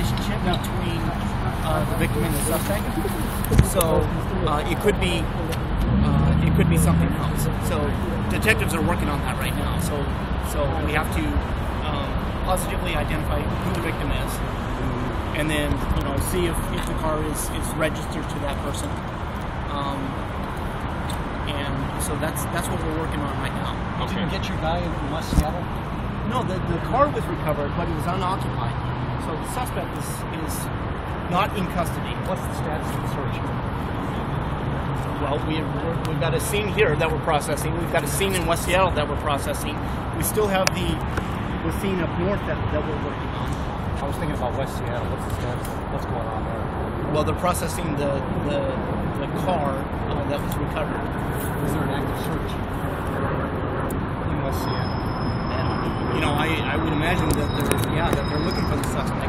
relationship between the victim and the suspect. So it could be something else. So detectives are working on that right now. So we have to positively identify who the victim is, and then see if the car is registered to that person. And so that's what we're working on right now. Okay. Did you get your guy in West Seattle? No, the car was recovered, but it was unoccupied. So the suspect is not in custody. What's the status of the search? Well, we've got a scene here that we're processing. We've got a scene in West Seattle that we're processing. We still have the scene up north that we're working on. I was thinking about West Seattle. What's the status? What's going on there? Well, they're processing the car that was recovered. Is there an active search in West Seattle? And I would imagine that they're looking for the suspect.